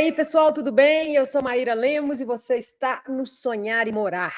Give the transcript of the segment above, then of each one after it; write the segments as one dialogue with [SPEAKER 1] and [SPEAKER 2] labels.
[SPEAKER 1] aí, pessoal, tudo bem? Eu sou Maíra Lemos e você está no Sonhar e Morar.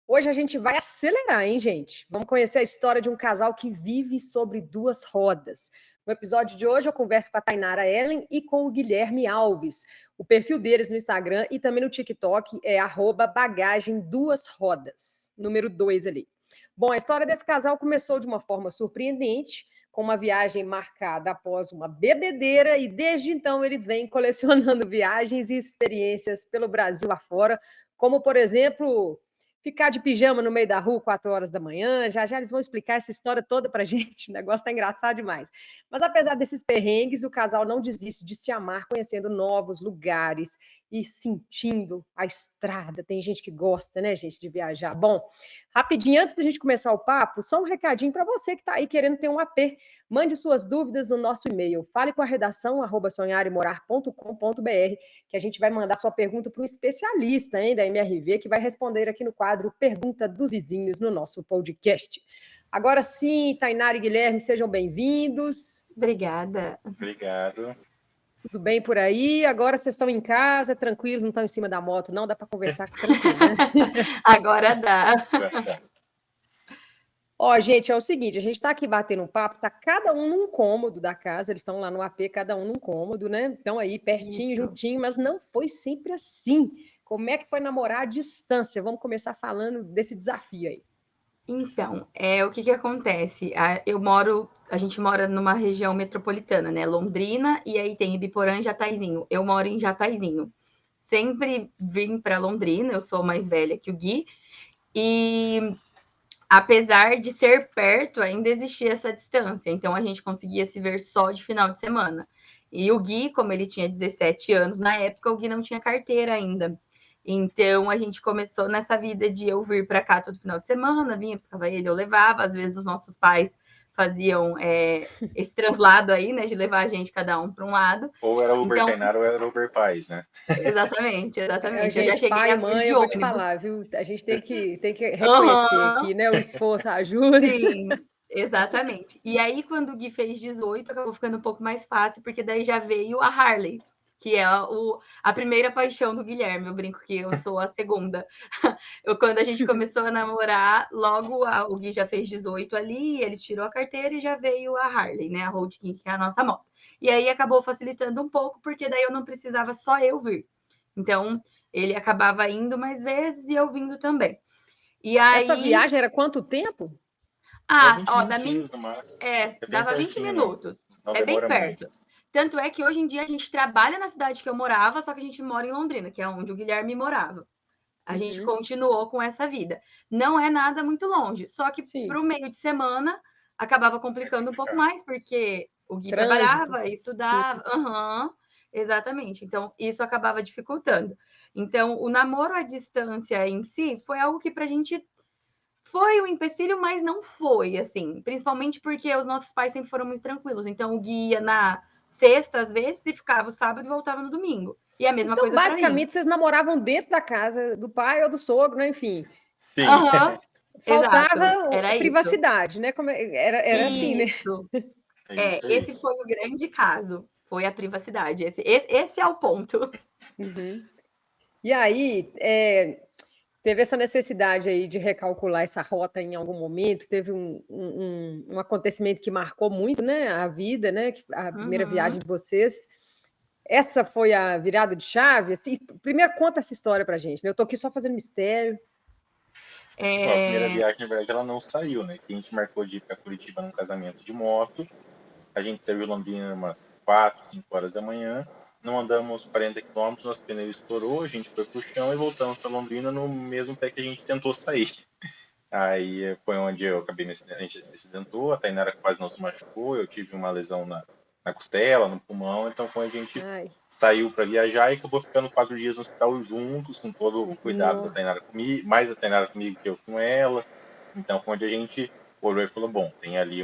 [SPEAKER 1] Hoje a gente vai acelerar, hein, gente? Vamos conhecer a história de um casal que vive sobre duas rodas. No episódio de hoje eu converso com a Tainara Ellen e com o Guilherme Alves. O perfil deles no Instagram e também no TikTok é @bagagem2rodas, número 2 ali. Bom, a história desse casal começou de uma forma surpreendente, com uma viagem marcada após uma bebedeira, e desde então eles vêm colecionando viagens e experiências pelo Brasil afora, como, por exemplo, ficar de pijama no meio da rua 4 horas da manhã. Já já eles vão explicar essa história toda pra gente, o negócio tá engraçado demais. Mas apesar desses perrengues, o casal não desiste de se amar, conhecendo novos lugares e sentindo a estrada. Tem gente que gosta, né, gente, de viajar. Bom, rapidinho, antes da gente começar o papo, só um recadinho para você que está aí querendo ter um AP. Mande suas dúvidas no nosso e-mail. Fale com a redação @sonharemorar.com.br, que a gente vai mandar sua pergunta para um especialista, hein, da MRV, que vai responder aqui no quadro Pergunta dos Vizinhos no nosso podcast. Agora sim, Tainara e Guilherme, sejam bem-vindos.
[SPEAKER 2] Obrigada.
[SPEAKER 3] Obrigado.
[SPEAKER 1] Tudo bem por aí? Agora vocês estão em casa, tranquilos, não estão em cima da moto, não? Dá para conversar tranquilo, né?
[SPEAKER 2] Agora dá.
[SPEAKER 1] Ó, gente, é o seguinte, a gente está aqui batendo um papo, tá cada um num cômodo da casa, eles estão lá no AP, cada um num cômodo, né? Estão aí pertinho,
[SPEAKER 2] Isso.
[SPEAKER 1] juntinho, mas não foi sempre assim. Como é que foi namorar à distância? Vamos começar falando desse desafio aí.
[SPEAKER 2] Então, o que acontece? A gente mora numa região metropolitana, né? Londrina, e aí tem Ibiporã e Jataizinho. Eu moro em Jataizinho. Sempre vim para Londrina, eu sou mais velha que o Gui, e apesar de ser perto, ainda existia essa distância, então a gente conseguia se ver só de final de semana. E o Gui, como ele tinha 17 anos na época, o Gui não tinha carteira ainda. Então a gente começou nessa vida de eu vir para cá todo final de semana, vinha, buscava ele, eu levava. Às vezes os nossos pais faziam esse translado aí, né, de levar a gente cada um para um lado.
[SPEAKER 3] Ou era Uber
[SPEAKER 2] Então,
[SPEAKER 3] Tainara ou era Uber Pais, né?
[SPEAKER 2] exatamente.
[SPEAKER 1] Gente,
[SPEAKER 2] Eu já cheguei
[SPEAKER 1] pai e
[SPEAKER 2] a vir
[SPEAKER 1] mãe,
[SPEAKER 2] de
[SPEAKER 1] eu vou te
[SPEAKER 2] ônibus.
[SPEAKER 1] falar, viu? A gente tem que reconhecer aqui, né? O esforço, a ajuda.
[SPEAKER 2] Sim, exatamente. E aí, quando o Gui fez 18, acabou ficando um pouco mais fácil, porque daí já veio a Harley, que é a primeira paixão do Guilherme. Eu brinco que eu sou a segunda. Quando a gente começou a namorar, logo o Gui já fez 18 ali, ele tirou a carteira e já veio a Harley, né? A Road King, que é a nossa moto. E aí acabou facilitando um pouco, porque daí eu não precisava só eu vir. Então, ele acabava indo mais vezes e eu vindo também. E aí...
[SPEAKER 1] Essa viagem era quanto tempo?
[SPEAKER 3] É 20
[SPEAKER 2] da minha...
[SPEAKER 3] minutinhos no máximo. É bem
[SPEAKER 2] dava 20
[SPEAKER 3] pertinho,
[SPEAKER 2] minutos.
[SPEAKER 3] não
[SPEAKER 2] É bem
[SPEAKER 3] demora
[SPEAKER 2] perto.
[SPEAKER 3] muito.
[SPEAKER 2] Tanto é que hoje em dia a gente trabalha na cidade que eu morava, só que a gente mora em Londrina, que é onde o Guilherme morava. A gente continuou com essa vida. Não é nada muito longe, só que para o meio de semana acabava complicando um pouco mais, porque o Gui trabalhava, estudava. Exatamente. Então, isso acabava dificultando. Então, o namoro à distância em si foi algo que para a gente foi um empecilho, mas não foi, assim. Principalmente porque os nossos pais sempre foram muito tranquilos. Então, o Gui ia na sexta, às vezes, e ficava o sábado e voltava no domingo. E a mesma coisa para mim.
[SPEAKER 1] Basicamente, vocês namoravam dentro da casa do pai ou do sogro, né? Enfim.
[SPEAKER 3] Sim.
[SPEAKER 1] Faltava
[SPEAKER 2] Era
[SPEAKER 1] privacidade, né? Era assim, né?
[SPEAKER 2] Esse foi o grande caso. Foi a privacidade. Esse é o ponto.
[SPEAKER 1] E aí, teve essa necessidade aí de recalcular essa rota em algum momento, teve um acontecimento que marcou muito, né, a vida, né, a primeira viagem de vocês. Essa foi a virada de chave? Assim, primeiro conta essa história pra gente, né? Eu tô aqui só fazendo mistério.
[SPEAKER 3] A primeira viagem, na verdade, ela não saiu, né? Que a gente marcou de ir para Curitiba num casamento de moto. A gente saiu de Londrina umas 4, 5 horas da manhã. Não andamos 40 quilômetros, nosso pneu estourou, a gente foi pro chão e voltamos para Londrina no mesmo pé que a gente tentou sair. Aí foi onde eu acabei a gente se acidentou, a Tainara quase não se machucou, eu tive uma lesão na costela, no pulmão, então foi onde a gente saiu para viajar e acabou ficando 4 dias no hospital juntos, com todo o cuidado da Tainara comigo, mais a Tainara comigo que eu com ela. Então foi onde a gente olhou e falou, bom, tem ali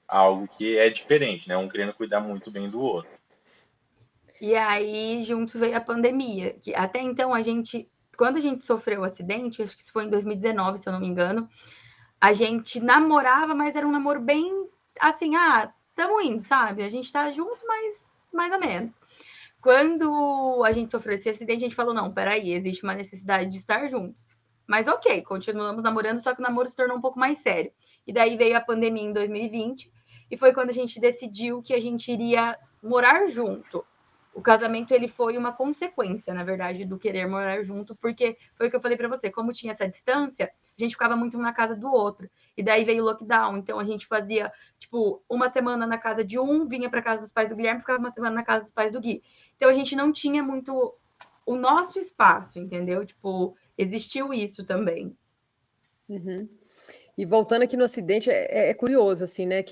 [SPEAKER 3] algo que é diferente, né? Um querendo cuidar muito bem do outro.
[SPEAKER 2] E aí, junto veio a pandemia, que até então quando a gente sofreu o acidente, acho que isso foi em 2019, se eu não me engano, a gente namorava, mas era um namoro bem assim, tamo indo, sabe? A gente tá junto, mas mais ou menos. Quando a gente sofreu esse acidente, a gente falou, não, peraí, existe uma necessidade de estar juntos. Mas ok, continuamos namorando, só que o namoro se tornou um pouco mais sério. E daí veio a pandemia em 2020, e foi quando a gente decidiu que a gente iria morar junto. O casamento, ele foi uma consequência, na verdade, do querer morar junto, porque foi o que eu falei para você, como tinha essa distância, a gente ficava muito na casa do outro. E daí veio o lockdown, então a gente fazia, tipo, uma semana na casa de um, vinha para casa dos pais do Guilherme, ficava uma semana na casa dos pais do Gui. Então a gente não tinha muito o nosso espaço, entendeu? Tipo, existiu isso também.
[SPEAKER 1] Uhum. E voltando aqui no acidente, é curioso, assim, né?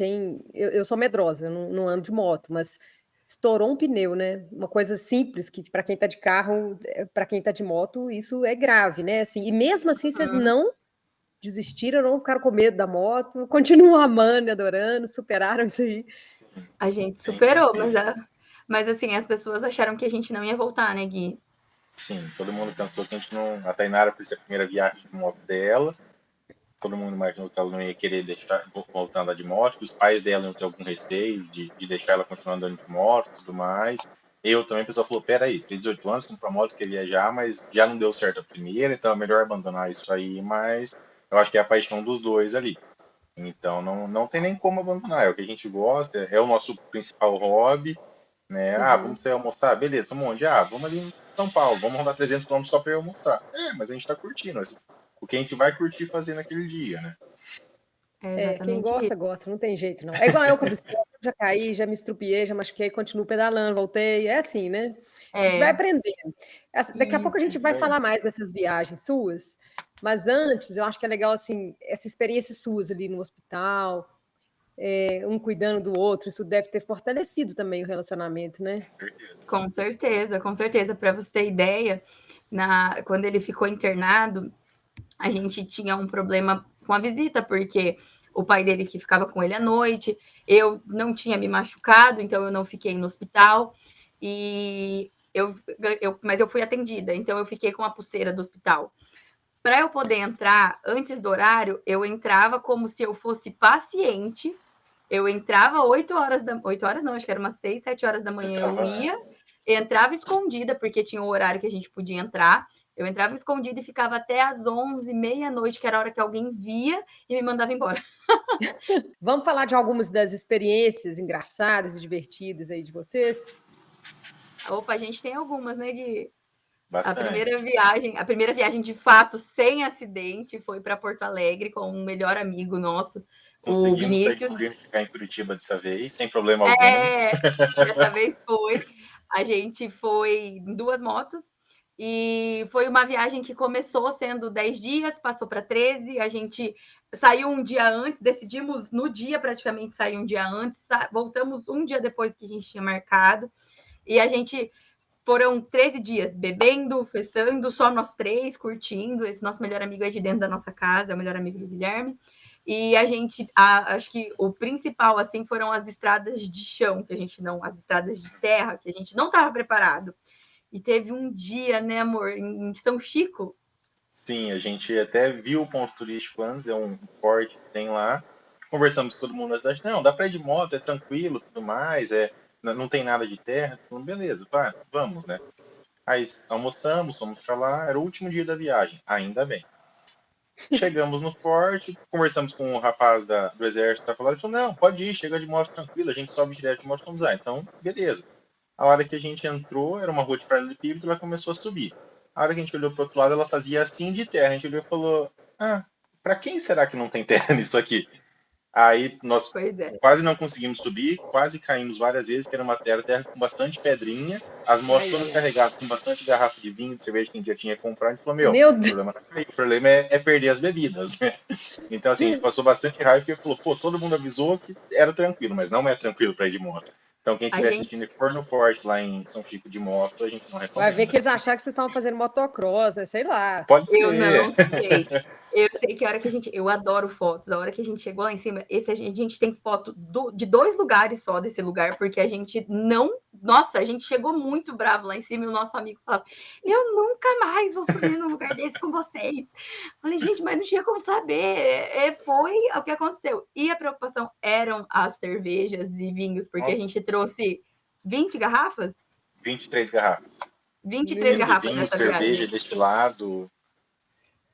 [SPEAKER 1] Eu sou medrosa, eu não ando de moto, mas estourou um pneu, né? Uma coisa simples que para quem tá de carro, para quem tá de moto, isso é grave, né? Assim, e mesmo assim, vocês não desistiram, não ficaram com medo da moto, continuam amando, adorando, superaram isso aí.
[SPEAKER 2] A gente superou, mas assim, as pessoas acharam que a gente não ia voltar, né, Gui?
[SPEAKER 3] Sim, todo mundo pensou que a gente não. A Tainara, por ser a primeira viagem de moto dela, todo mundo imaginou que ela não ia querer deixar voltar a andar de moto, que os pais dela iam ter algum receio de deixar ela continuar andando de moto e tudo mais. Eu também, o pessoal falou: peraí, você tem 18 anos, comprou moto, quer viajar, mas já não deu certo a primeira, então é melhor abandonar isso aí. Mas eu acho que é a paixão dos dois ali. Então não tem nem como abandonar, é o que a gente gosta, é o nosso principal hobby, né? Ah, vamos sair almoçar? Beleza, vamos onde? Ah, vamos ali em São Paulo, vamos rodar 300 km só para ir almoçar. É, mas a gente tá curtindo, o que a gente vai curtir fazer naquele dia, né?
[SPEAKER 2] É
[SPEAKER 1] Quem
[SPEAKER 2] exatamente
[SPEAKER 1] gosta,
[SPEAKER 2] isso.
[SPEAKER 1] gosta, não tem jeito, não. É igual eu com a bicicleta, já caí, já me estrupiei, já machuquei, continuo pedalando, voltei, é assim, né? A gente vai
[SPEAKER 2] É,
[SPEAKER 1] aprendendo. Daqui a pouco a gente
[SPEAKER 3] Isso
[SPEAKER 1] vai
[SPEAKER 3] aí.
[SPEAKER 1] falar mais dessas viagens suas, mas antes eu acho que é legal, assim, essa experiência suas ali no hospital, um cuidando do outro, isso deve ter fortalecido também o relacionamento, né?
[SPEAKER 3] Com certeza.
[SPEAKER 2] com certeza, com certeza. Para você ter ideia, quando ele ficou internado, a gente tinha um problema com a visita, porque o pai dele que ficava com ele à noite, eu não tinha me machucado, então eu não fiquei no hospital, e mas eu fui atendida, então eu fiquei com a pulseira do hospital. Para eu poder entrar antes do horário, eu entrava como se eu fosse paciente, eu entrava 8 horas não, acho que era umas 6, 7 horas da manhã eu ia, entrava escondida, porque tinha o horário que a gente podia entrar, eu entrava escondida e ficava até às 11, meia-noite, que era a hora que alguém via e me mandava embora.
[SPEAKER 1] Vamos falar de algumas das experiências engraçadas e divertidas aí de vocês?
[SPEAKER 2] Opa, a gente tem algumas, né, Gui? A
[SPEAKER 3] Bastante.
[SPEAKER 2] primeira viagem de fato, sem acidente, foi para Porto Alegre com um melhor amigo nosso, o
[SPEAKER 3] Conseguimos sair de
[SPEAKER 2] Vinícius.
[SPEAKER 3] Londrina e ficar em Curitiba dessa vez, sem problema algum.
[SPEAKER 2] Dessa vez foi. A gente foi em 2 motos e foi uma viagem que começou sendo 10 dias, passou para 13. A gente saiu um dia antes, decidimos no dia praticamente sair um dia antes, voltamos um dia depois que a gente tinha marcado. E a gente foram 13 dias bebendo, festando, só nós três, curtindo. Esse nosso melhor amigo é de dentro da nossa casa, é o melhor amigo do Guilherme. E a gente, acho que o principal, assim, foram as estradas de chão, que a gente não, as estradas de terra, que a gente não estava preparado. E teve um dia, né, amor, em São Chico.
[SPEAKER 3] Sim, a gente até viu o ponto turístico antes, é um forte que tem lá. Conversamos com todo mundo na cidade. Não, dá pra ir de moto, é tranquilo, tudo mais, não tem nada de terra. Falando, beleza, pá, vamos, né? Aí almoçamos, fomos pra lá, era o último dia da viagem, ainda bem. Chegamos no forte, conversamos com o rapaz do exército, tá falando, ele falou, não, pode ir, chega de moto tranquilo, a gente sobe direto de moto, vamos lá. Então, beleza. A hora que a gente entrou, era uma rua de paralelepípedo, ela começou a subir. A hora que a gente olhou pro outro lado, ela fazia assim de terra. A gente olhou e falou, ah, pra quem será que não tem terra nisso aqui? Aí nós
[SPEAKER 2] Pois é.
[SPEAKER 3] quase não conseguimos subir, quase caímos várias vezes, que era uma terra com bastante pedrinha, as motos todas carregadas com bastante garrafa de vinho, de cerveja que a gente já tinha comprado, a gente falou, meu,
[SPEAKER 1] Meu
[SPEAKER 3] o
[SPEAKER 1] Deus!
[SPEAKER 3] problema não é cair, o problema é perder as bebidas, né? Então assim, a gente passou bastante raiva, porque falou, pô, todo mundo avisou que era tranquilo, mas não é tranquilo para ir de moto. Então quem
[SPEAKER 2] A
[SPEAKER 3] estiver
[SPEAKER 2] gente
[SPEAKER 3] assistindo e for no Forte lá em São Chico de moto, a gente não
[SPEAKER 1] Vai ver
[SPEAKER 3] recomenda.
[SPEAKER 1] que eles acharam que vocês estavam fazendo motocross, né? Sei lá.
[SPEAKER 3] Pode
[SPEAKER 2] Eu
[SPEAKER 3] ser.
[SPEAKER 2] não sei. Eu sei que a hora que a gente. Eu adoro fotos. A hora que a gente chegou lá em cima, a gente tem foto de 2 lugares só desse lugar, porque a gente não. Nossa, a gente chegou muito bravo lá em cima e o nosso amigo falava: eu nunca mais vou subir num lugar desse com vocês. Falei, gente, mas não tinha como saber. Foi o que aconteceu. E a preocupação eram as cervejas e vinhos, porque a gente trouxe 20 garrafas.
[SPEAKER 3] 23 garrafas.
[SPEAKER 2] 23 garrafas
[SPEAKER 3] vinho,
[SPEAKER 2] nessa
[SPEAKER 3] cerveja,
[SPEAKER 2] viagem.
[SPEAKER 3] destilado.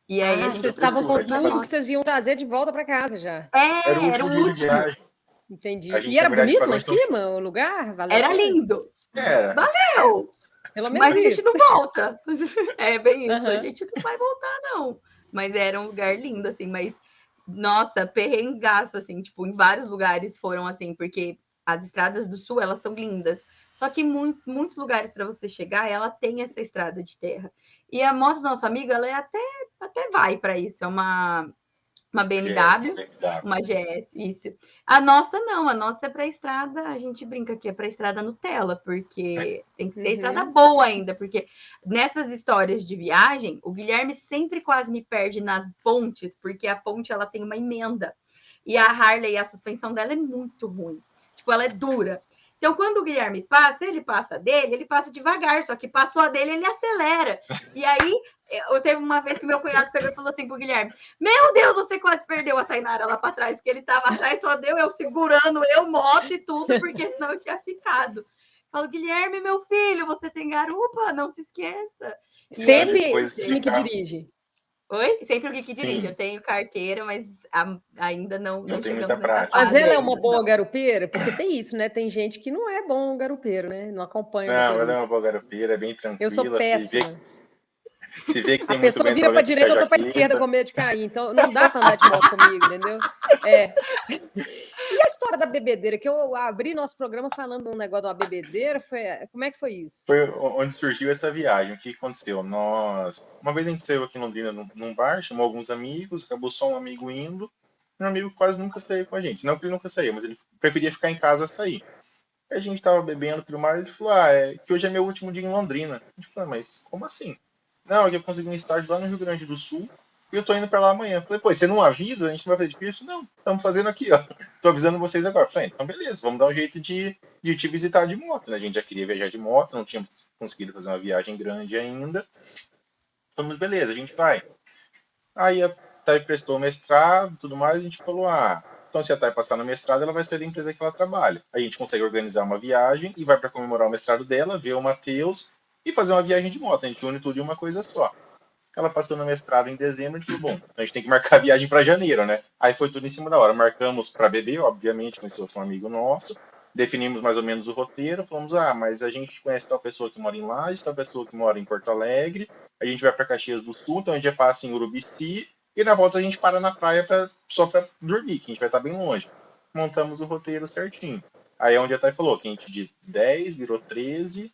[SPEAKER 2] E aí a gente
[SPEAKER 1] vocês estavam com
[SPEAKER 2] aproveitou
[SPEAKER 1] tudo
[SPEAKER 2] bastante.
[SPEAKER 1] que vocês iam trazer de volta para casa já.
[SPEAKER 3] Era o
[SPEAKER 2] Era o
[SPEAKER 3] último dia de
[SPEAKER 2] último.
[SPEAKER 3] viagem.
[SPEAKER 1] Entendi.
[SPEAKER 3] A gente,
[SPEAKER 1] E era
[SPEAKER 3] na verdade,
[SPEAKER 1] bonito
[SPEAKER 3] pagou
[SPEAKER 1] lá em cima, o lugar? Valeu a
[SPEAKER 2] Era
[SPEAKER 1] pena?
[SPEAKER 2] lindo.
[SPEAKER 3] Era.
[SPEAKER 2] Valeu!
[SPEAKER 1] Pelo menos
[SPEAKER 2] Mas a gente
[SPEAKER 1] isso.
[SPEAKER 2] não volta. É bem isso. A
[SPEAKER 1] Aham.
[SPEAKER 2] gente não vai voltar, não. Mas era um lugar lindo, assim. Mas, nossa, perrengaço, assim. Tipo, em vários lugares foram assim, porque as estradas do sul, elas são lindas. Só que muitos lugares para você chegar, ela tem essa estrada de terra. E a moto do nosso amigo, ela é até vai para isso. É uma BMW, uma GS, isso. A nossa não, a nossa é para estrada, a gente brinca que é para estrada Nutella, porque tem que ser estrada boa ainda, porque nessas histórias de viagem, o Guilherme sempre quase me perde nas pontes, porque a ponte ela tem uma emenda. E a Harley, a suspensão dela é muito ruim. Tipo, ela é dura. Então, quando o Guilherme passa, ele passa dele, ele passa devagar, só que passou a dele, ele acelera. E aí, eu teve uma vez que meu cunhado pegou e falou assim pro Guilherme: meu Deus, você quase perdeu a Tainara lá para trás, que ele tava atrás, só deu eu segurando, eu moto e tudo, porque senão eu tinha ficado. Falo, Guilherme, meu filho, você tem garupa? Não se esqueça.
[SPEAKER 1] Sempre
[SPEAKER 2] aí,
[SPEAKER 1] o que dirige.
[SPEAKER 2] Oi? Sempre o Gui que dirige. Eu tenho carteira, mas ainda não
[SPEAKER 3] tem
[SPEAKER 2] chegamos
[SPEAKER 3] muita
[SPEAKER 2] nessa
[SPEAKER 3] prática.
[SPEAKER 1] Mas
[SPEAKER 2] fase.
[SPEAKER 1] ela é uma boa garupeira? Porque tem isso, né? Tem gente que não é bom garupeiro, né? Não acompanha o
[SPEAKER 3] Não, ela é uma
[SPEAKER 1] motorista.
[SPEAKER 3] boa garupeira, é bem tranquila.
[SPEAKER 1] Eu sou péssima.
[SPEAKER 3] Se vê que tem
[SPEAKER 1] A
[SPEAKER 3] muito
[SPEAKER 1] pessoa
[SPEAKER 3] vento,
[SPEAKER 1] vira
[SPEAKER 3] ela
[SPEAKER 1] para
[SPEAKER 3] vem
[SPEAKER 1] direita,
[SPEAKER 3] puxar
[SPEAKER 1] eu tô para
[SPEAKER 3] jaqueta.
[SPEAKER 1] esquerda com medo de cair. Então não dá para andar de moto comigo, entendeu? É. E a história da bebedeira, que eu abri nosso programa falando um negócio de uma bebedeira, como é que foi isso?
[SPEAKER 3] Foi onde surgiu essa viagem. O que aconteceu? Uma vez a gente saiu aqui em Londrina num bar, chamou alguns amigos, acabou só um amigo indo. Um amigo quase nunca saiu com a gente. Não que ele nunca saía, mas ele preferia ficar em casa a sair. A gente tava bebendo e tudo mais, e ele falou, é que hoje é meu último dia em Londrina. A gente falou, mas como assim? Não, é que eu consegui um estágio lá no Rio Grande do Sul e eu tô indo pra lá amanhã. Falei, pô, você não avisa? A gente não vai fazer difícil? Não, estamos fazendo aqui, ó. Tô avisando vocês agora. Falei, então beleza, vamos dar um jeito de te visitar de moto, né? A gente já queria viajar de moto, não tínhamos conseguido fazer uma viagem grande ainda. Falamos, beleza, a gente vai. Aí a Thay prestou o mestrado e tudo mais, a gente falou, então se a Thay passar no mestrado, ela vai ser da empresa que ela trabalha. A gente consegue organizar uma viagem e vai para comemorar o mestrado dela, ver o Matheus e fazer uma viagem de moto. A gente une tudo em uma coisa só. Ela passou no mestrado em dezembro, a gente falou, bom, a gente tem que marcar a viagem para janeiro, né? Aí foi tudo em cima da hora. Marcamos para beber, obviamente, com esse outro amigo nosso. Definimos mais ou menos o roteiro, falamos, mas a gente conhece tal pessoa que mora em Lages, tal pessoa que mora em Porto Alegre, a gente vai para Caxias do Sul, então a gente já passa em Urubici, e na volta a gente para na praia só para dormir, que a gente vai estar bem longe. Montamos o roteiro certinho. Aí é onde a Thay falou que a gente de 10 virou 13,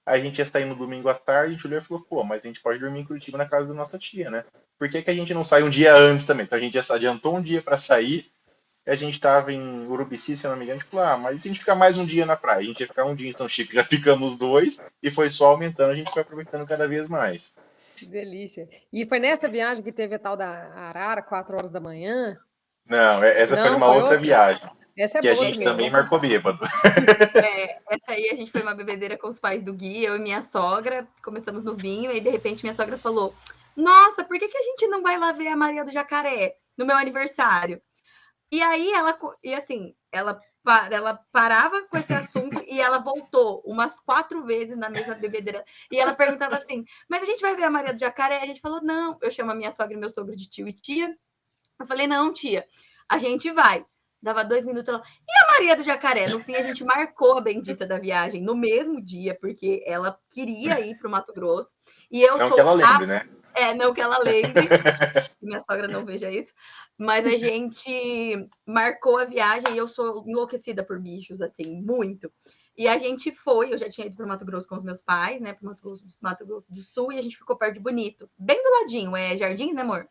[SPEAKER 3] aí a gente ia sair no domingo à tarde, a gente olhou e falou, pô, mas a gente pode dormir em Curitiba na casa da nossa tia, né? Por que a gente não sai um dia antes também? Então a gente já adiantou um dia para sair, a gente estava em Urubici, se eu não me engano, a gente falou, mas se a gente ficar mais um dia na praia, a gente ia ficar um dia em São Chico, já ficamos 2, e foi só aumentando, a gente foi aproveitando cada vez mais.
[SPEAKER 1] Que delícia. E foi nessa viagem que teve a tal da Arara, 4 horas da manhã?
[SPEAKER 3] Não, essa foi uma outra viagem.
[SPEAKER 1] Essa é
[SPEAKER 3] que
[SPEAKER 1] boa
[SPEAKER 3] a gente
[SPEAKER 1] também,
[SPEAKER 3] também marcou bêbado.
[SPEAKER 2] Essa aí a gente foi uma bebedeira com os pais do Gui, eu e minha sogra, começamos no vinho, e de repente minha sogra falou, nossa, por que a gente não vai lá ver a Maria do Jacaré no meu aniversário? E aí ela parava com esse assunto e ela voltou umas 4 vezes na mesma bebedeira. E ela perguntava assim, mas a gente vai ver a Maria do Jacaré? A gente falou, não. Eu chamo a minha sogra e meu sogro de tio e tia. Eu falei, não, tia, a gente vai. Dava 2 minutos, ela, e a Maria do Jacaré? No fim, a gente marcou a bendita da viagem no mesmo dia, porque ela queria ir para o Mato Grosso. E eu
[SPEAKER 3] não que ela lembre, né?
[SPEAKER 2] Não que ela lembre, que minha sogra não veja isso, mas a gente marcou a viagem e eu sou enlouquecida por bichos, assim, muito. E a gente foi, eu já tinha ido para o Mato Grosso com os meus pais, né, para o Mato Grosso do Sul, e a gente ficou perto de Bonito, bem do ladinho, é Jardins, né, amor?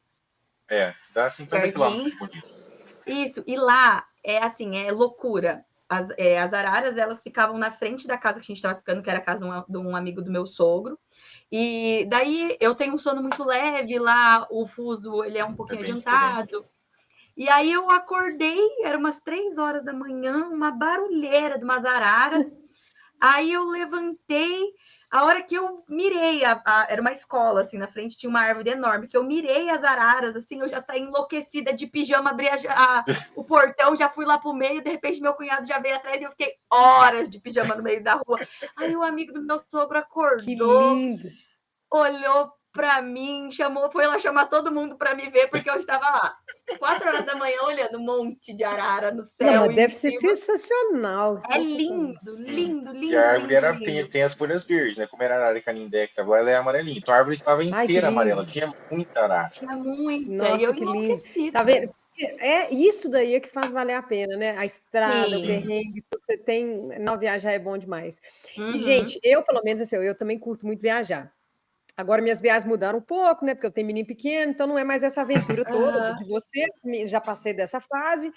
[SPEAKER 3] Dá 50 quilômetros de Bonito.
[SPEAKER 2] Isso, e lá é loucura. As araras, elas ficavam na frente da casa que a gente estava ficando, que era a casa de um amigo do meu sogro. E daí eu tenho um sono muito leve lá, o fuso ele é um pouquinho adiantado. Diferente. E aí eu acordei, era umas 3 horas da manhã, uma barulheira de umas araras. Aí eu levantei, A hora que eu mirei, era uma escola, assim, na frente tinha uma árvore enorme, que eu mirei as araras, assim, eu já saí enlouquecida de pijama, abri o portão, já fui lá pro meio, de repente meu cunhado já veio atrás e eu fiquei horas de pijama no meio da rua. Aí o amigo do meu sogro
[SPEAKER 1] Que
[SPEAKER 2] acordou,
[SPEAKER 1] lindo!
[SPEAKER 2] olhou para mim, foi lá chamar todo mundo para me ver, porque eu estava lá, 4 horas da manhã, olhando um monte de arara no céu.
[SPEAKER 1] Não, mas deve ser sensacional.
[SPEAKER 2] É lindo, lindo,
[SPEAKER 3] E a árvore
[SPEAKER 2] lindo.
[SPEAKER 3] tem as folhas verdes, né? Como era a arara e canindé que estava lá, ela é amarelinha. Então a árvore estava inteira amarela, tinha muita arara.
[SPEAKER 2] Tinha muita,
[SPEAKER 1] Nossa,
[SPEAKER 2] e eu
[SPEAKER 1] que lindo.
[SPEAKER 2] enlouquecida.
[SPEAKER 1] Tá vendo? É isso daí é que faz valer a pena, né? A estrada,
[SPEAKER 2] Sim.
[SPEAKER 1] o perrengue, tudo que você tem. Não, viajar é bom demais.
[SPEAKER 2] Uhum.
[SPEAKER 1] E, gente, eu, pelo menos, assim, eu também curto muito viajar. Agora, minhas viagens mudaram um pouco, né? Porque eu tenho menino pequeno, então não é mais essa aventura toda de vocês. Já passei dessa fase,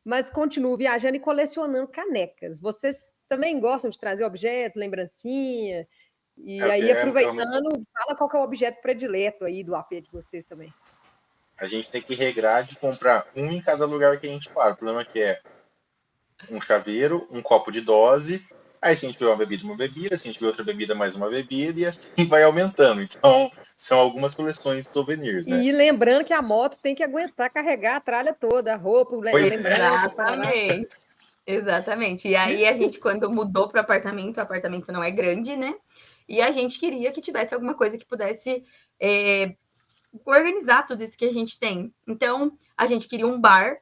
[SPEAKER 1] mas continuo viajando e colecionando canecas. Vocês também gostam de trazer objeto, lembrancinha? E aí, aproveitando, fala qual que é o objeto predileto aí do AP de vocês também.
[SPEAKER 3] A gente tem que regrar de comprar um em cada lugar que a gente para. O problema é que é um chaveiro, um copo de dose. Aí, se a gente vê uma bebida, se a gente vê outra bebida, mais uma bebida, e assim vai aumentando. Então, são algumas coleções de souvenirs, né?
[SPEAKER 1] E lembrando que a moto tem que aguentar carregar a tralha toda, a roupa, lembrança.
[SPEAKER 2] Exatamente. E aí, a gente, quando mudou para o apartamento não é grande, né? E a gente queria que tivesse alguma coisa que pudesse organizar tudo isso que a gente tem. Então, a gente queria um bar,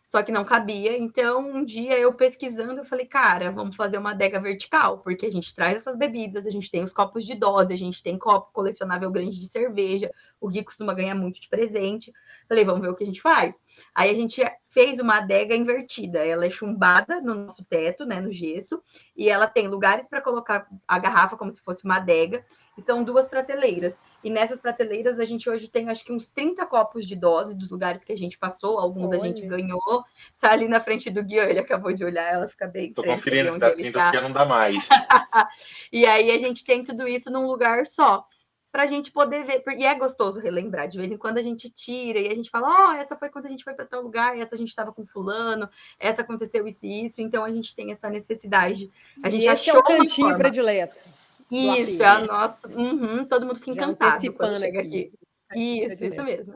[SPEAKER 2] só que não cabia. Então, um dia eu pesquisando, eu falei, cara, vamos fazer uma adega vertical, porque a gente traz essas bebidas, a gente tem os copos de dose, a gente tem copo colecionável grande de cerveja, o Gui costuma ganhar muito de presente. Falei, vamos ver o que a gente faz. Aí a gente fez uma adega invertida, ela é chumbada no nosso teto, né, no gesso, e ela tem lugares para colocar a garrafa como se fosse uma adega, e são 2 prateleiras. E nessas prateleiras a gente hoje tem acho que uns 30 copos de dose dos lugares que a gente passou, alguns a gente ganhou. Tá ali na frente do Gui, ele acabou de olhar, ela fica bem.
[SPEAKER 3] Tô conferindo se dá 30 que não dá mais.
[SPEAKER 2] E aí a gente tem tudo isso num lugar só, pra gente poder ver, e é gostoso relembrar, de vez em quando a gente tira e a gente fala, essa foi quando a gente foi para tal lugar, essa a gente estava com fulano, essa aconteceu isso e isso, então a gente tem essa necessidade. A gente
[SPEAKER 1] esse é o cantinho predileto.
[SPEAKER 2] Isso, é a nossa. Todo mundo fica encantado quando chega aqui. Isso mesmo.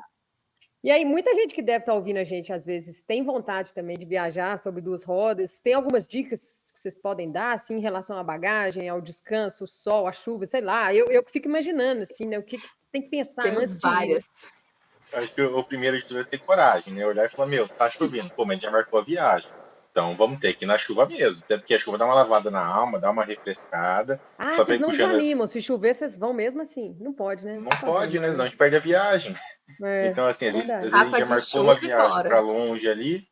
[SPEAKER 1] E aí, muita gente que deve estar ouvindo a gente, às vezes, tem vontade também de viajar sobre 2 rodas. Tem algumas dicas que vocês podem dar, assim, em relação à bagagem, ao descanso, o sol, a chuva, sei lá. Eu fico imaginando, assim, né? O que tem que pensar antes de ir.
[SPEAKER 3] Acho que o primeiro de tudo é ter coragem, né? Olhar e falar, tá chovendo. Pô, mas a gente já marcou a viagem. Então vamos ter que ir na chuva mesmo. Até porque a chuva dá uma lavada na alma, dá uma refrescada.
[SPEAKER 1] Só vocês não desanimam. Se chover, vocês vão mesmo assim. Não pode, né?
[SPEAKER 3] Não pode, né? Senão a gente perde a viagem. Então, assim, às vezes a gente já marcou uma viagem para longe ali,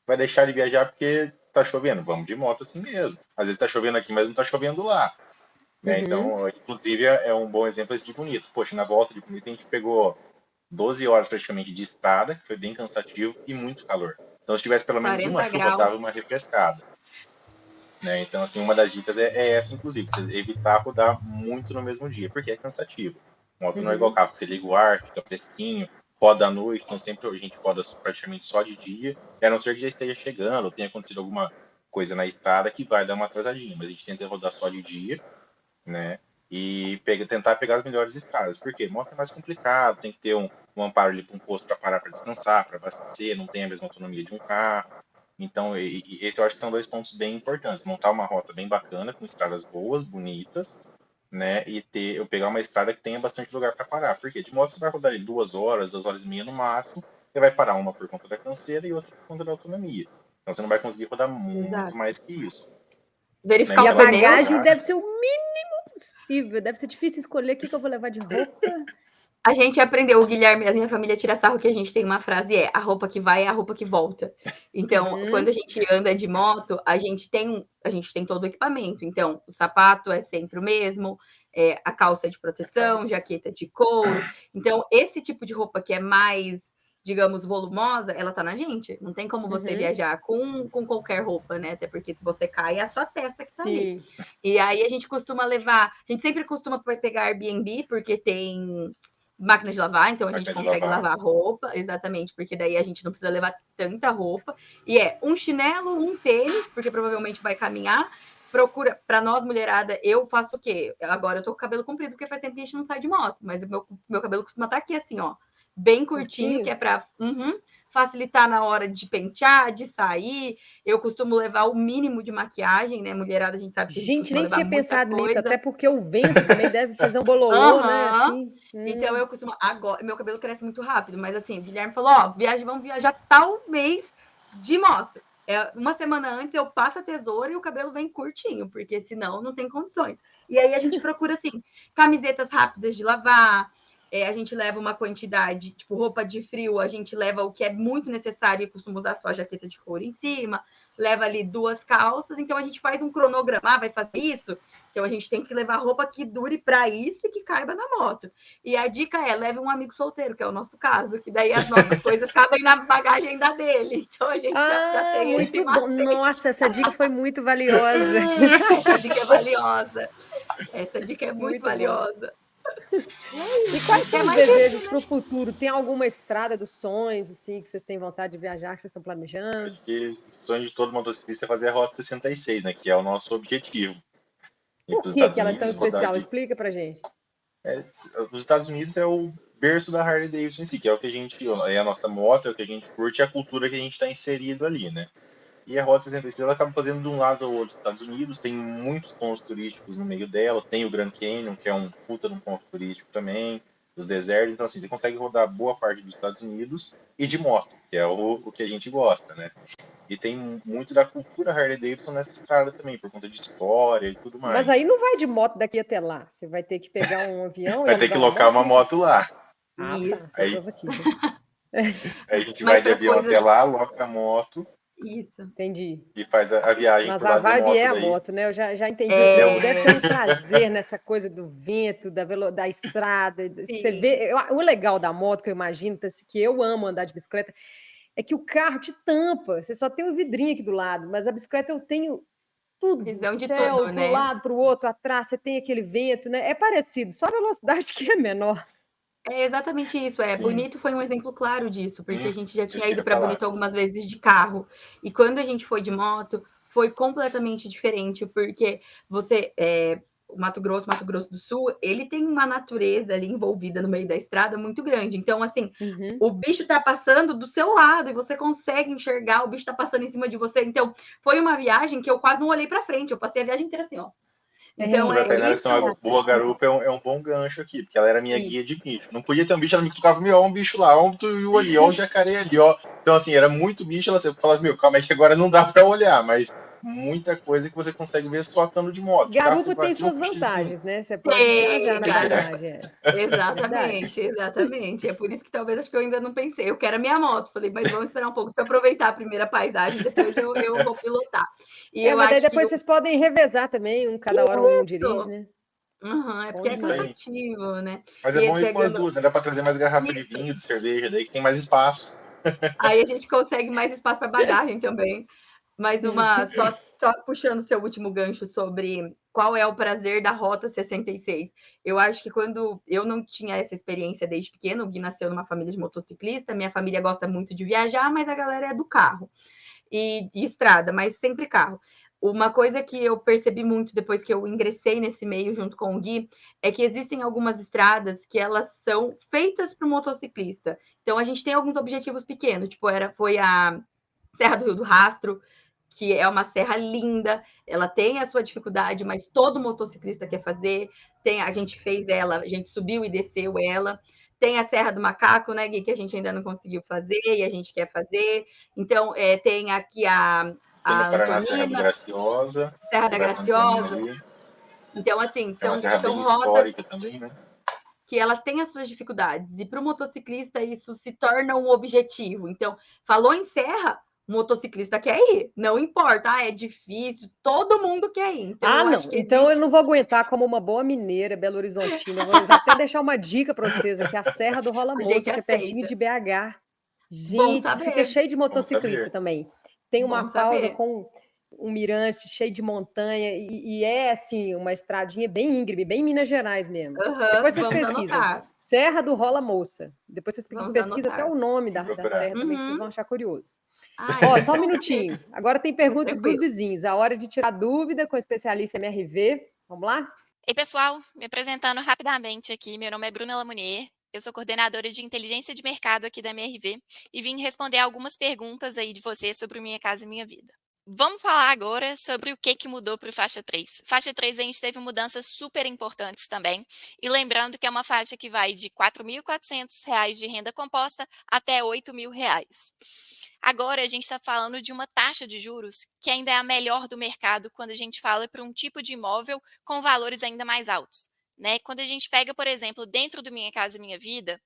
[SPEAKER 3] vai deixar de viajar porque tá chovendo. Vamos de moto assim mesmo. Às vezes tá chovendo aqui, mas não tá chovendo lá. Né? Então, inclusive, é um bom exemplo esse de Bonito. Poxa, na volta de Bonito a gente pegou 12 horas praticamente de estrada, que foi bem cansativo, e muito calor. Então, se tivesse pelo menos uma chuva, dava uma refrescada. Né? Então, assim, uma das dicas é essa, inclusive, você evitar rodar muito no mesmo dia, porque é cansativo. Moto não é igual carro, você liga o ar, fica fresquinho, roda à noite, então sempre a gente roda praticamente só de dia, a não ser que já esteja chegando, ou tenha acontecido alguma coisa na estrada que vai dar uma atrasadinha, mas a gente tenta rodar só de dia, né? E tentar pegar as melhores estradas. Por quê? Moto é mais complicado, tem que ter um amparo ali para um posto para parar para descansar, para abastecer, não tem a mesma autonomia de um carro. Então, esse eu acho que são 2 pontos bem importantes. Montar uma rota bem bacana, com estradas boas, bonitas, né? E eu pegar uma estrada que tenha bastante lugar para parar. Porque de moto você vai rodar ali 2 horas, 2 horas e meia no máximo, você vai parar uma por conta da canseira e outra por conta da autonomia. Então você não vai conseguir rodar muito mais que isso.
[SPEAKER 2] Verificar
[SPEAKER 1] e a bagagem deve ser o mínimo possível. Deve ser difícil escolher o que eu vou levar de roupa.
[SPEAKER 2] A gente aprendeu, o Guilherme, a minha família tira sarro que a gente tem uma frase, a roupa que vai é a roupa que volta. Então, quando a gente anda de moto, a gente tem todo o equipamento. Então, o sapato é sempre o mesmo, a calça de proteção, jaqueta de couro. Então, esse tipo de roupa que é mais, digamos, volumosa, ela tá na gente. Não tem como você viajar com qualquer roupa, né? Até porque se você cai, é a sua testa que tá ali. E aí a gente costuma levar, a gente sempre costuma pegar Airbnb, porque tem máquina de lavar, então a gente consegue lavar roupa, exatamente, porque daí a gente não precisa levar tanta roupa. E um chinelo, um tênis, porque provavelmente vai caminhar, procura, para nós, mulherada, eu faço o quê? Agora eu tô com o cabelo comprido, porque faz tempo que a gente não sai de moto, mas o meu cabelo costuma estar aqui assim, ó, bem curtinho, que é para facilitar na hora de pentear, de sair. Eu costumo levar o mínimo de maquiagem, né? Mulherada, a gente sabe que a gente
[SPEAKER 1] Gente,
[SPEAKER 2] costuma
[SPEAKER 1] nem
[SPEAKER 2] levar
[SPEAKER 1] tinha
[SPEAKER 2] muita
[SPEAKER 1] pensado nisso,
[SPEAKER 2] coisa.
[SPEAKER 1] até porque o vento também deve fazer um bololô, né? Assim.
[SPEAKER 2] Então eu costumo. Agora, meu cabelo cresce muito rápido, mas assim, o Guilherme falou: ó, vamos viajar tal mês de moto. Uma semana antes eu passo a tesoura e o cabelo vem curtinho, porque senão não tem condições. E aí a gente procura, assim, camisetas rápidas de lavar, a gente leva uma quantidade, tipo, roupa de frio, a gente leva o que é muito necessário e costuma usar só a jaqueta de couro em cima, leva ali 2 calças, então a gente faz um cronograma, vai fazer isso? Então a gente tem que levar roupa que dure para isso e que caiba na moto. E a dica é, leve um amigo solteiro, que é o nosso caso, que daí as nossas coisas cabem na bagagem da dele. Então a gente já tem
[SPEAKER 1] muito bom. Nossa, essa dica foi muito valiosa.
[SPEAKER 2] Essa dica é valiosa. Essa dica é muito valiosa.
[SPEAKER 1] E quais são os desejos para o futuro? Tem alguma estrada dos sonhos, assim, que vocês têm vontade de viajar, que vocês estão planejando?
[SPEAKER 3] Acho que o sonho de todo motociclista é fazer a Rota 66, né? Que é o nosso objetivo.
[SPEAKER 1] Por que ela é tão especial? Explica pra gente.
[SPEAKER 3] Os Estados Unidos é o berço da Harley Davidson em si, que é o que a gente, é a nossa moto, é o que a gente curte, é a cultura que a gente está inserido ali, né? E a Rota 66 ela acaba fazendo de um lado ao outro dos Estados Unidos, tem muitos pontos turísticos no meio dela, tem o Grand Canyon, que é um puta de um ponto turístico também, os desertos, então assim, você consegue rodar boa parte dos Estados Unidos e de moto, que é o que a gente gosta, né? E tem muito da cultura Harley Davidson nessa estrada também, por conta de história e tudo mais.
[SPEAKER 1] Mas aí não vai de moto daqui até lá, você vai ter que pegar um avião
[SPEAKER 3] vai ter que locar uma moto lá.
[SPEAKER 1] Ah,
[SPEAKER 2] isso.
[SPEAKER 1] Tá. Aí
[SPEAKER 3] a gente vai de avião até lá, loca a moto.
[SPEAKER 2] Isso.
[SPEAKER 1] Entendi.
[SPEAKER 3] E faz a viagem.
[SPEAKER 1] Mas
[SPEAKER 3] por lá
[SPEAKER 1] a vibe
[SPEAKER 3] moto
[SPEAKER 1] é a
[SPEAKER 3] daí.
[SPEAKER 1] moto, né? Eu já entendi. Deve ter um prazer nessa coisa do vento, da estrada. Você vê. O legal da moto, que eu imagino, que eu amo andar de bicicleta, é que o carro te tampa. Você só tem o vidrinho aqui do lado, mas a bicicleta eu tenho tudo.
[SPEAKER 2] Visão de
[SPEAKER 1] céu,
[SPEAKER 2] tudo,
[SPEAKER 1] pro
[SPEAKER 2] né?
[SPEAKER 1] lado, pro outro, atrás, você tem aquele vento, né? É parecido, só a velocidade que é menor.
[SPEAKER 2] É exatamente isso.
[SPEAKER 3] Sim.
[SPEAKER 2] Bonito foi um exemplo claro disso, porque a gente já tinha ido para Bonito algumas vezes de carro. E quando a gente foi de moto, foi completamente diferente, porque o Mato Grosso do Sul, ele tem uma natureza ali envolvida no meio da estrada muito grande. Então, assim, o bicho tá passando do seu lado e você consegue enxergar, o bicho tá passando em cima de você. Então, foi uma viagem que eu quase não olhei para frente, eu passei a viagem inteira assim, ó.
[SPEAKER 3] Então, sobre a Tainá, Boa Garupa é um bom gancho aqui, porque ela era minha guia de bicho. Não podia ter um bicho, ela me tocava, ó, um bicho lá, ó, um tuiu ali, ó, um jacaré ali, ó. Então, assim, era muito bicho, ela sempre falava, calma aí que agora não dá pra olhar, mas muita coisa que você consegue ver só estando de moto.
[SPEAKER 1] Garupa tem suas vantagens, né? Você pode viajar, na verdade.
[SPEAKER 2] Exatamente. É por isso que talvez acho que eu ainda não pensei. Eu quero a minha moto. Falei, mas vamos esperar um pouco para aproveitar a primeira paisagem, depois eu vou pilotar. E eu
[SPEAKER 1] mas daí
[SPEAKER 2] acho
[SPEAKER 1] depois vocês podem revezar também, cada hora um dirige, né?
[SPEAKER 2] É porque é cansativo, né?
[SPEAKER 3] Mas é bom ir com as duas, né? Dá para trazer mais garrafa de vinho, de cerveja, daí que tem mais espaço.
[SPEAKER 2] Aí a gente consegue mais espaço para bagagem também. Mas só puxando o seu último gancho sobre qual é o prazer da Rota 66. Eu acho que quando eu não tinha essa experiência desde pequeno, o Gui nasceu numa família de motociclista, minha família gosta muito de viajar, mas a galera é do carro e estrada, mas sempre carro. Uma coisa que eu percebi muito depois que eu ingressei nesse meio junto com o Gui é que existem algumas estradas que elas são feitas para o motociclista. Então a gente tem alguns objetivos pequenos, tipo foi a Serra do Rio do Rastro, que é uma serra linda, ela tem a sua dificuldade, mas todo motociclista quer fazer. A gente fez ela, a gente subiu e desceu ela. Tem a Serra do Macaco, né, Gui, que a gente ainda não conseguiu fazer e a gente quer fazer. Então, tem aqui a
[SPEAKER 3] Paraná, Serra da Graciosa.
[SPEAKER 2] Serra da Graciosa. Então, assim,
[SPEAKER 3] são rotas histórica também, né?
[SPEAKER 2] Que ela tem as suas dificuldades. E para o motociclista, isso se torna um objetivo. Então, falou em serra, o motociclista quer ir. Não importa, é difícil, todo mundo quer ir. Então,
[SPEAKER 1] eu não vou aguentar como uma boa mineira, Belo Horizontina. Vou já até deixar uma dica para vocês aqui, a Serra do Rola Moça, que é pertinho de BH. Gente, fica cheio de motociclista também. Tem uma pausa com um mirante cheio de montanha e é assim uma estradinha bem íngreme, bem Minas Gerais mesmo. Depois vocês
[SPEAKER 2] Vamos
[SPEAKER 1] pesquisam.
[SPEAKER 2] anotar.
[SPEAKER 1] Serra do Rola Moça. Depois vocês
[SPEAKER 2] Vamos
[SPEAKER 1] pesquisam até
[SPEAKER 2] anotar.
[SPEAKER 1] o nome da
[SPEAKER 3] Procurar.
[SPEAKER 1] serra também, que vocês vão achar curioso.
[SPEAKER 2] Ai,
[SPEAKER 1] Ó, só um minutinho. Agora tem pergunta dos
[SPEAKER 2] Tranquilo.
[SPEAKER 1] vizinhos. A hora de tirar dúvida com o especialista MRV. Vamos lá?
[SPEAKER 4] Ei, pessoal, me apresentando rapidamente aqui, meu nome é Bruna Lamounier, eu sou coordenadora de inteligência de mercado aqui da MRV e vim responder algumas perguntas aí de vocês sobre o Minha Casa Minha Vida. Vamos falar agora sobre o que mudou para o Faixa 3. Faixa 3 a gente teve mudanças super importantes também, e lembrando que é uma faixa que vai de R$ 4.400 de renda composta até R$ 8.000. Agora a gente está falando de uma taxa de juros que ainda é a melhor do mercado quando a gente fala para um tipo de imóvel com valores ainda mais altos. Né? Quando a gente pega, por exemplo, dentro do Minha Casa Minha Vida,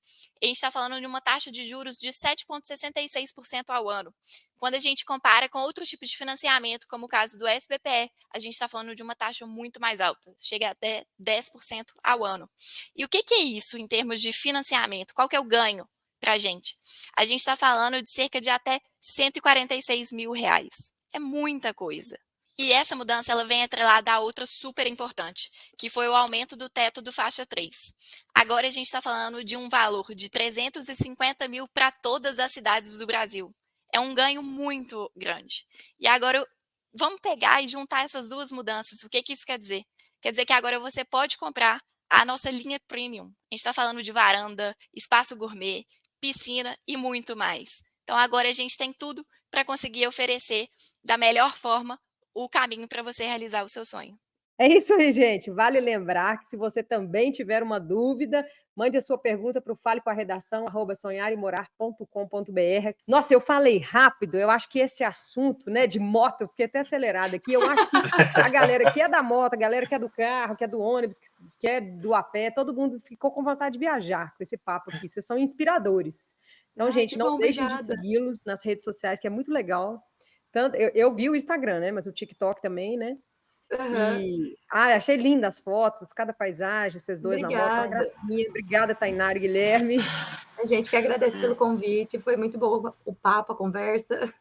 [SPEAKER 4] a gente está falando de uma taxa de juros de 7,66% ao ano. Quando a gente compara com outros tipos de financiamento, como o caso do SBPE, a gente está falando de uma taxa muito mais alta, chega até 10% ao ano. E o que é isso em termos de financiamento? Qual que é o ganho para a gente? A gente está falando de cerca de até R$ 146 mil. É muita coisa. E essa mudança ela vem atrelada a outra super importante, que foi o aumento do teto do Faixa 3. Agora a gente está falando de um valor de 350 mil para todas as cidades do Brasil. É um ganho muito grande. E agora vamos pegar e juntar essas duas mudanças. O que isso quer dizer? Quer dizer que agora você pode comprar a nossa linha Premium. A gente está falando de varanda, espaço gourmet, piscina e muito mais. Então agora a gente tem tudo para conseguir oferecer da melhor forma o caminho para você realizar o seu sonho.
[SPEAKER 1] É isso aí, gente. Vale lembrar que se você também tiver uma dúvida, mande a sua pergunta para o falecomarredação@sonharemorar.com.br. Nossa, eu falei rápido, eu acho que esse assunto, né, de moto, eu fiquei até acelerada aqui, eu acho que a galera que é da moto, a galera que é do carro, que é do ônibus, que é do a pé, todo mundo ficou com vontade de viajar com esse papo aqui. Vocês são inspiradores. Então, gente, não deixem de segui-los nas redes sociais, que é muito legal. Tanto, eu vi o Instagram, né, mas o TikTok também, né? E achei lindas as fotos, cada paisagem, vocês dois na moto, uma gracinha. Obrigada, Tainara e Guilherme.
[SPEAKER 2] A gente que agradece pelo convite, foi muito bom o papo, a conversa.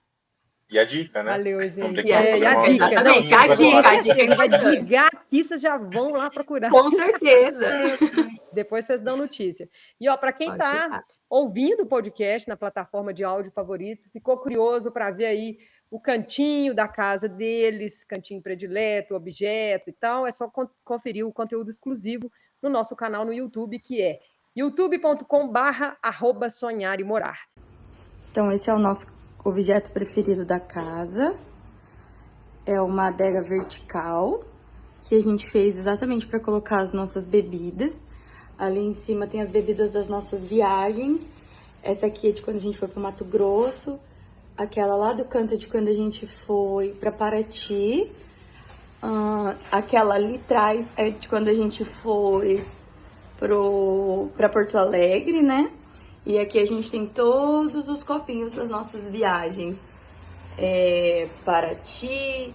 [SPEAKER 3] E a dica, né?
[SPEAKER 1] Valeu, gente.
[SPEAKER 3] E
[SPEAKER 1] a dica. Não, a gente vai desligar aqui, vocês já vão lá procurar.
[SPEAKER 2] Com certeza.
[SPEAKER 1] Depois vocês dão notícia. E, ó, para quem está ouvindo o podcast na plataforma de áudio favorito, ficou curioso para ver aí o cantinho da casa deles, cantinho predileto, objeto e tal, é só conferir o conteúdo exclusivo no nosso canal no YouTube, que é youtube.com/sonharemorar.
[SPEAKER 5] Então, esse é o nosso objeto preferido da casa. É uma adega vertical, que a gente fez exatamente para colocar as nossas bebidas. Ali em cima tem as bebidas das nossas viagens. Essa aqui é de quando a gente foi para o Mato Grosso. Aquela lá do canto é de quando a gente foi para Paraty. Aquela ali atrás é de quando a gente foi para Porto Alegre, né? E aqui a gente tem todos os copinhos das nossas viagens. Paraty,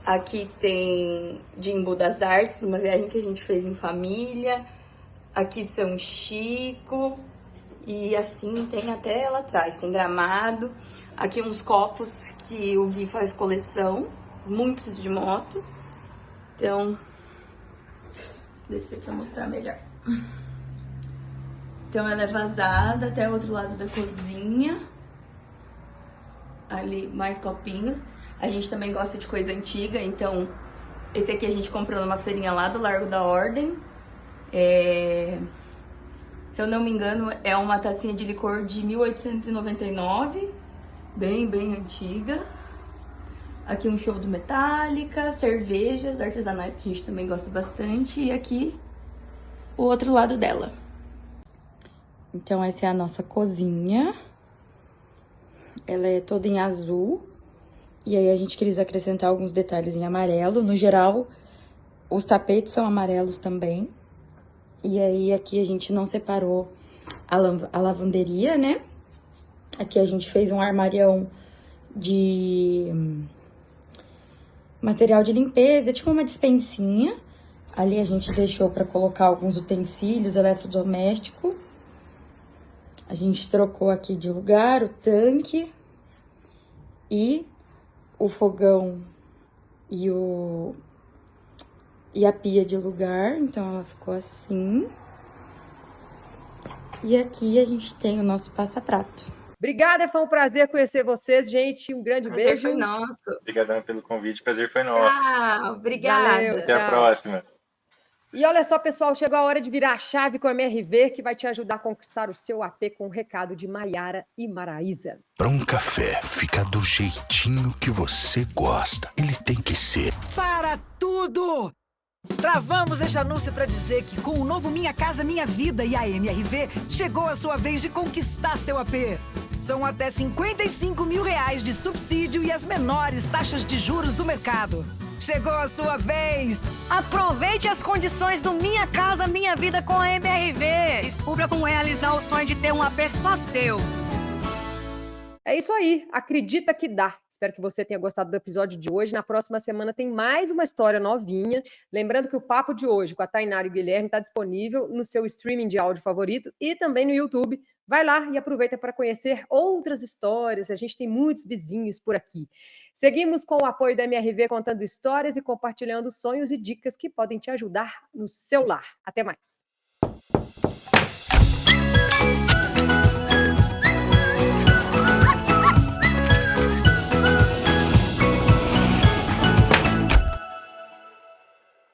[SPEAKER 5] aqui tem de Embu das Artes, uma viagem que a gente fez em família. Aqui São Chico. E assim tem até lá atrás, tem Gramado. Aqui uns copos que o Gui faz coleção, muitos de moto. Então, descer pra mostrar melhor. Então ela é vazada até o outro lado da cozinha. Ali mais copinhos. A gente também gosta de coisa antiga, então esse aqui a gente comprou numa feirinha lá do Largo da Ordem. Se eu não me engano, é uma tacinha de licor de 1899, bem antiga. Aqui um show do Metallica, cervejas artesanais que a gente também gosta bastante. E aqui o outro lado dela. Então essa é a nossa cozinha. Ela é toda em azul. E aí a gente quis acrescentar alguns detalhes em amarelo. No geral, os tapetes são amarelos também. E aí, aqui a gente não separou a lavanderia, né? Aqui a gente fez um armarião de material de limpeza, tipo uma despensinha. Ali a gente deixou para colocar alguns utensílios eletrodomésticos. A gente trocou aqui de lugar o tanque e o fogão e a pia de lugar, então ela ficou assim. E aqui a gente tem o nosso passaprato.
[SPEAKER 1] Obrigada, foi um prazer conhecer vocês, gente. Um grande
[SPEAKER 2] Prazer
[SPEAKER 1] beijo.
[SPEAKER 2] foi nosso.
[SPEAKER 3] Obrigadão pelo convite, prazer foi nosso.
[SPEAKER 2] Obrigada.
[SPEAKER 1] Valeu,
[SPEAKER 3] Até a
[SPEAKER 1] tchau.
[SPEAKER 3] próxima.
[SPEAKER 1] E olha só, pessoal, chegou a hora de virar a chave com a MRV, que vai te ajudar a conquistar o seu AP com o recado de Maiara e Maraísa.
[SPEAKER 6] Para um café ficar do jeitinho que você gosta, ele tem que ser.
[SPEAKER 7] Para tudo! Travamos este anúncio para dizer que com o novo Minha Casa Minha Vida e a MRV, chegou a sua vez de conquistar seu AP. São até R$55 mil de subsídio e as menores taxas de juros do mercado. Chegou a sua vez!
[SPEAKER 8] Aproveite as condições do Minha Casa Minha Vida com a MRV. Descubra como realizar o sonho de ter um AP só seu.
[SPEAKER 1] É isso aí, acredita que dá. Espero que você tenha gostado do episódio de hoje. Na próxima semana tem mais uma história novinha. Lembrando que o papo de hoje com a Tainara e o Guilherme está disponível no seu streaming de áudio favorito e também no YouTube. Vai lá e aproveita para conhecer outras histórias. A gente tem muitos vizinhos por aqui. Seguimos com o apoio da MRV, contando histórias e compartilhando sonhos e dicas que podem te ajudar no seu lar. Até mais!